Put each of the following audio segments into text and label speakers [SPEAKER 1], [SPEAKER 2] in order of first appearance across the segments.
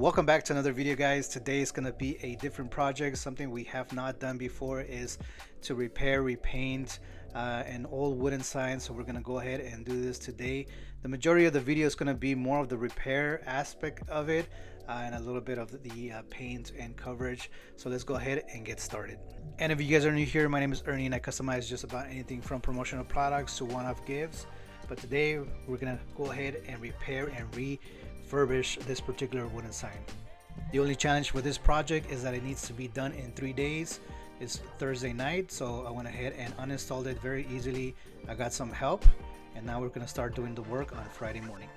[SPEAKER 1] Welcome back to another video, guys. Today is going to be a different project. Something we have not done before is to repair, repaint an old wooden sign. So we're going to go ahead and do this today. The majority of the video is going to be more of the repair aspect of it and a little bit of the paint and coverage. So let's go ahead and get started. And if you guys are new here, my name is Ernie and I customize just about anything from promotional products to one-off gifts. But today we're going to go ahead and repair and refurbish this particular wooden sign. The only challenge for this project is that it needs to be done in 3 days. It's Thursday night, so I went ahead and uninstalled it very easily. I got some help, and now we're going to start doing the work on Friday morning.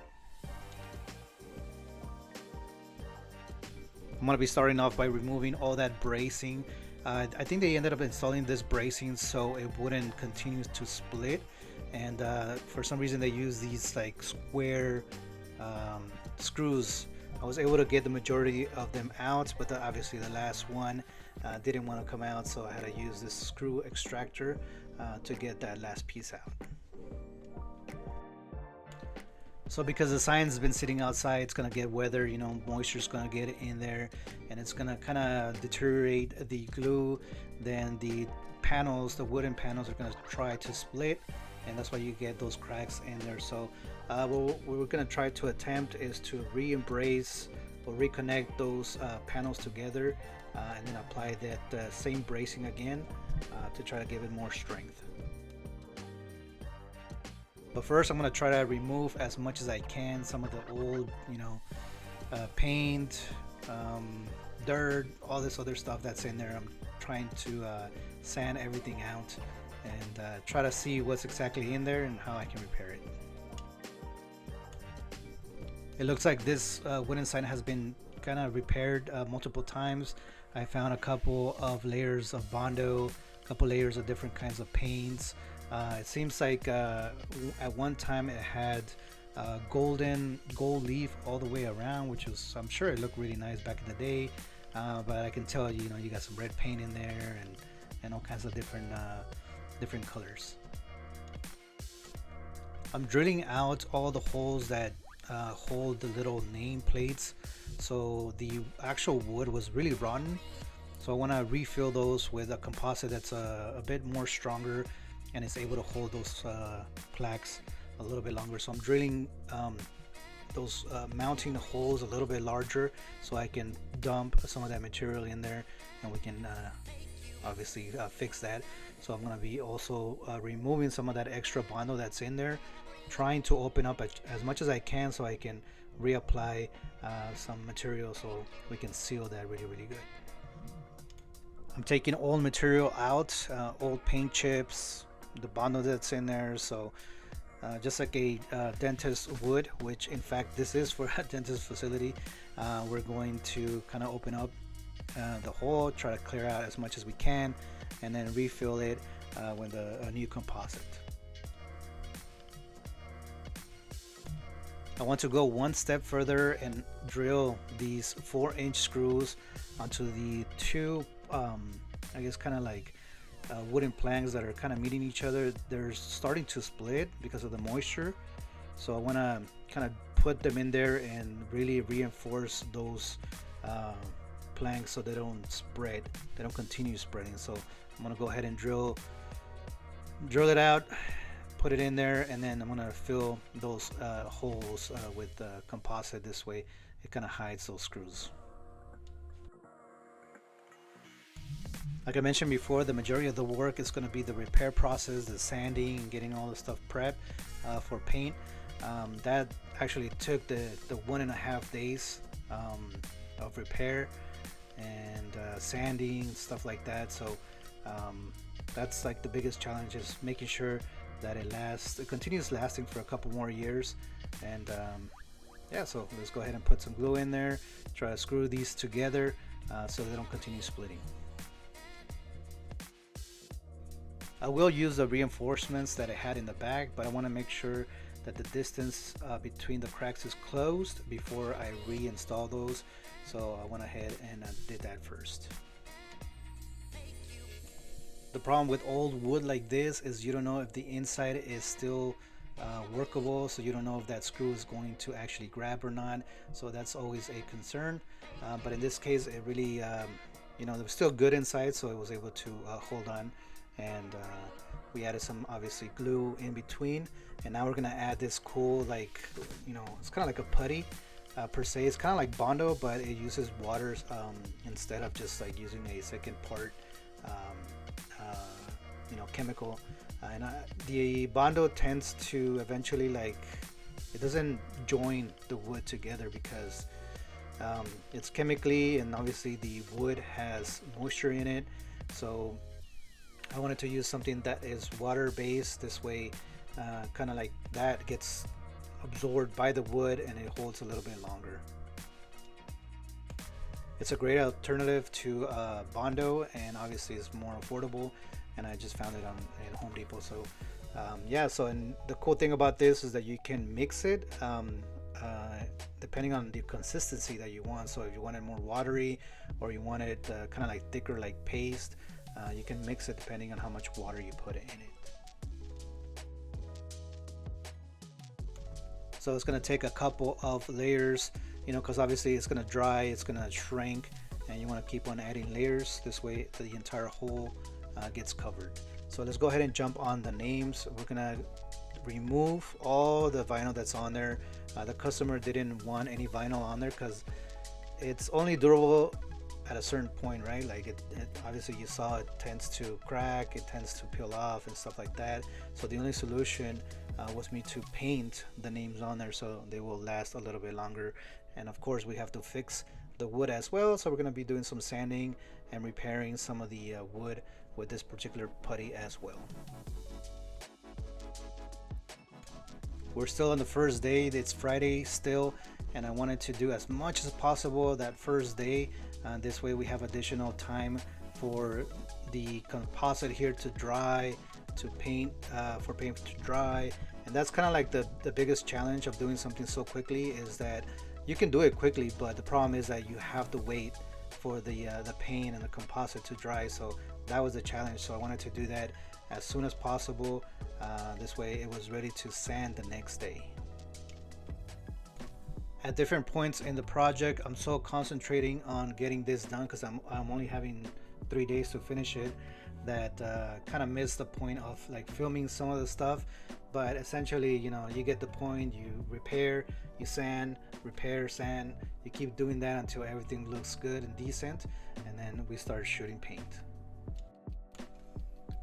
[SPEAKER 1] I'm going to be starting off by removing all that bracing. I think they ended up installing this bracing so it wouldn't continue to split, and for some reason they use these like square screws. I was able to get the majority of them out, but obviously the last one didn't want to come out, so I had to use this screw extractor to get that last piece out. So because the sign's been sitting outside, it's gonna get weather, you know, moisture's gonna get in there, and it's gonna kind of deteriorate the glue. Then the panels, the wooden panels, are gonna try to split, and that's why you get those cracks in there. So what we're gonna try to attempt is to re-embrace or reconnect those panels together, and then apply that same bracing again to try to give it more strength. But first I'm going to try to remove as much as I can some of the old, paint, dirt, all this other stuff that's in there. I'm trying to sand everything out and try to see what's exactly in there and how I can repair it. It looks like this wooden sign has been kind of repaired multiple times. I found a couple of layers of bondo, a couple layers of different kinds of paints. It seems like at one time it had gold leaf all the way around, which was, I'm sure it looked really nice back in the day, but I can tell you got some red paint in there and all kinds of different colors. I'm drilling out all the holes that hold the little name plates, so the actual wood was really rotten, so I want to refill those with a composite that's a bit more stronger and it's able to hold those plaques a little bit longer. So I'm drilling those mounting holes a little bit larger so I can dump some of that material in there, and we can obviously fix that. So I'm going to be also removing some of that extra bondo that's in there, trying to open up as much as I can so I can reapply some material so we can seal that really good. I'm taking old material out, old paint chips, the bondo that's in there, so just like a dentist would, which in fact this is for a dentist facility, we're going to kind of open up the hole, try to clear out as much as we can, and then refill it with a new composite. I want to go one step further and drill these 4-inch screws onto the two I guess kind of like wooden planks that are kind of meeting each other. They're starting to split because of the moisture, so I want to kind of put them in there and really reinforce those planks so they don't spread, they don't continue spreading. So I'm going to go ahead and drill it out, put it in there, and then I'm going to fill those holes with composite. This way it kind of hides those screws. Like I mentioned before, the majority of the work is going to be the repair process, the sanding, and getting all the stuff prepped for paint. That actually took the 1.5 days of repair and sanding, stuff like that. So that's like the biggest challenge, is making sure that it continues lasting for a couple more years. And yeah, so let's go ahead and put some glue in there, try to screw these together so they don't continue splitting. I will use the reinforcements that I had in the back, but I want to make sure that the distance between the cracks is closed before I reinstall those. So I went ahead and did that first. The problem with old wood like this is you don't know if the inside is still workable, so you don't know if that screw is going to actually grab or not, so that's always a concern. But in this case it really you know, it was still good inside, so it was able to hold on. And we added some obviously glue in between, and now we're gonna add this cool, like, you know, it's kind of like a putty per se. It's kind of like bondo, but it uses water instead of just like using a second part um, you know, chemical. The bondo tends to eventually, like, it doesn't join the wood together because it's chemically, and obviously the wood has moisture in it, so I wanted to use something that is water based. This way kind of like that gets absorbed by the wood and it holds a little bit longer. It's a great alternative to bondo, and obviously it's more affordable, and I just found it on at Home Depot. So yeah, so, and the cool thing about this is that you can mix it depending on the consistency that you want. So if you want it more watery, or you want it kind of like thicker, like paste, you can mix it depending on how much water you put in it. So it's going to take a couple of layers, you know, because obviously it's going to dry, it's going to shrink, and you want to keep on adding layers. This way the entire hole gets covered. So let's go ahead and jump on the names. We're going to remove all the vinyl that's on there. The customer didn't want any vinyl on there because it's only durable at a certain point, right? Like it obviously, you saw it tends to crack, it tends to peel off and stuff like that. So the only solution was me to paint the names on there so they will last a little bit longer. And of course we have to fix the wood as well, so we're going to be doing some sanding and repairing some of the wood with this particular putty as well. We're still on the first day. It's Friday still, and I wanted to do as much as possible that first day. This way we have additional time for the composite here to dry, to paint, for paint to dry. And that's kind of like the biggest challenge of doing something so quickly, is that you can do it quickly, but the problem is that you have to wait for the paint and the composite to dry. So that was the challenge. So I wanted to do that as soon as possible. This way it was ready to sand the next day. At different points in the project, I'm so concentrating on getting this done because I'm only having 3 days to finish it, that kind of missed the point of like filming some of the stuff. But essentially, you know, you get the point. You repair, you sand, repair, sand. You keep doing that until everything looks good and decent, and then we start shooting paint.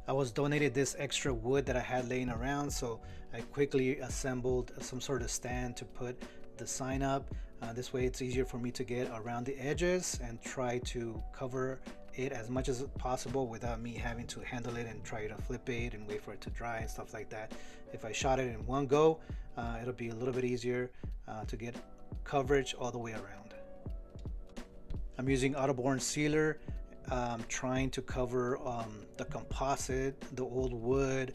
[SPEAKER 1] I was donated this extra wood that I had laying around, so I quickly assembled some sort of stand to put the sign up. This way it's easier for me to get around the edges and try to cover it as much as possible without me having to handle it and try to flip it and wait for it to dry and stuff like that. If I shot it in one go, it'll be a little bit easier to get coverage all the way around. I'm using Autoborne sealer. Trying to cover the composite, the old wood.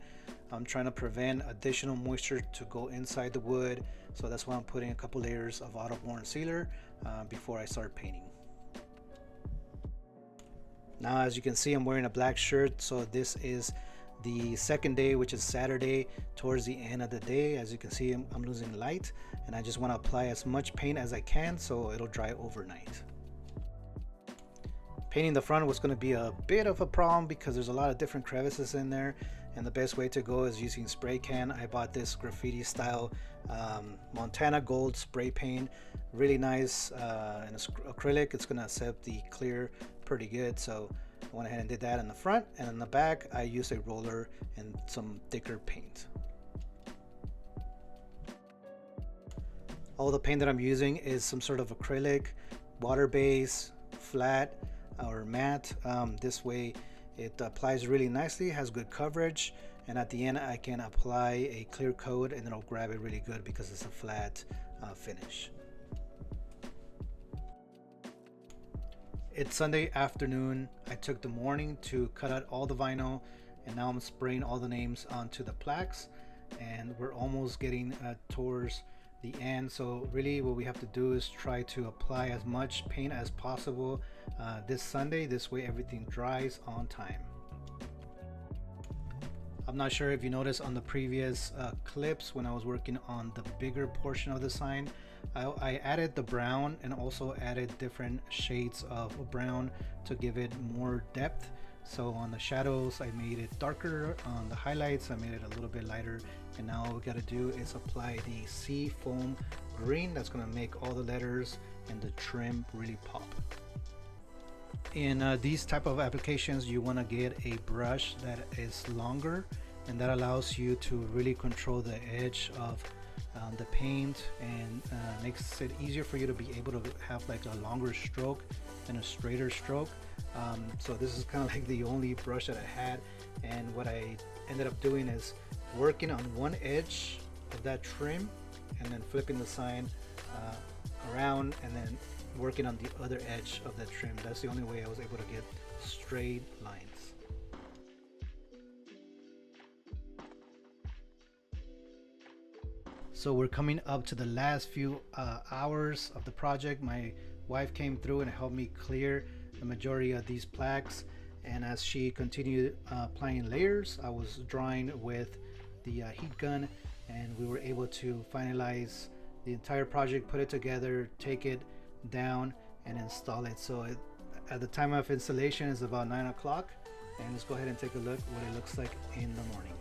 [SPEAKER 1] I'm trying to prevent additional moisture to go inside the wood, so that's why I'm putting a couple layers of Autoborne sealer before I start painting. Now, as you can see, I'm wearing a black shirt, so this is the second day, which is Saturday, towards the end of the day. As you can see, I'm losing light, and I just want to apply as much paint as I can so it'll dry overnight. Painting the front was going to be a bit of a problem because there's a lot of different crevices in there, and the best way to go is using spray can. I bought this graffiti style Montana Gold spray paint, really nice, and it's acrylic. It's going to accept the clear pretty good, so I went ahead and did that in the front, and in the back I used a roller and some thicker paint. All the paint that I'm using is some sort of acrylic, water base, flat or matte. This way it applies really nicely, has good coverage, and at the end I can apply a clear coat and it'll grab it really good because it's a flat finish. It's Sunday afternoon. I took the morning to cut out all the vinyl, and now I'm spraying all the names onto the plaques, and we're almost getting towards the end. So really what we have to do is try to apply as much paint as possible this Sunday. This way everything dries on time. I'm not sure if you noticed on the previous clips when I was working on the bigger portion of the sign, I added the brown and also added different shades of brown to give it more depth. So on the shadows I made it darker, on the highlights I made it a little bit lighter, and now all we got to do is apply the sea foam green that's going to make all the letters and the trim really pop. In these type of applications you want to get a brush that is longer, and that allows you to really control the edge of the paint, and makes it easier for you to be able to have like a longer stroke and a straighter stroke. So this is kind of like the only brush that I had, and what I ended up doing is working on one edge of that trim and then flipping the sign around and then working on the other edge of that trim. That's the only way I was able to get straight lines. So we're coming up to the last few hours of the project. My wife came through and helped me clear the majority of these plaques, and as she continued applying layers, I was drawing with the heat gun, and we were able to finalize the entire project, put it together, take it down and install it. So at the time of installation is about 9 o'clock, and let's go ahead and take a look what it looks like in the morning.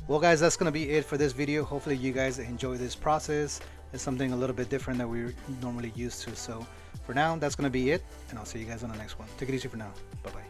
[SPEAKER 1] Well guys, that's gonna be it for this video. Hopefully you guys enjoy this process. It's something a little bit different that we're normally used to. So for now, that's gonna be it, and I'll see you guys on the next one. Take it easy for now. Bye bye.